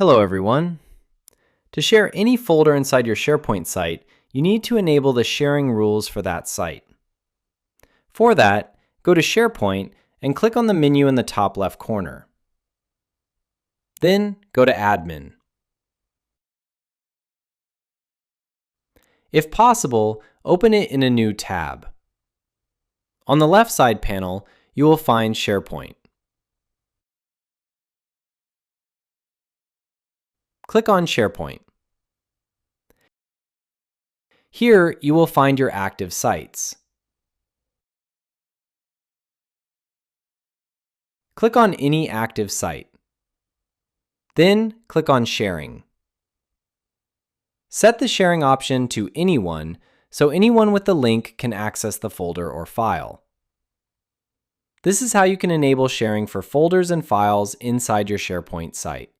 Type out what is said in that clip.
Hello everyone. To share any folder inside your SharePoint site, you need to enable the sharing rules for that site. For that, go to SharePoint and click on the menu in the top left corner. Then go to Admin. If possible, open it in a new tab. On the left side panel, you will find SharePoint. Click on SharePoint. Here, you will find your active sites. Click on any active site. Then, click on Sharing. Set the sharing option to Anyone, so anyone with the link can access the folder or file. This is how you can enable sharing for folders and files inside your SharePoint site.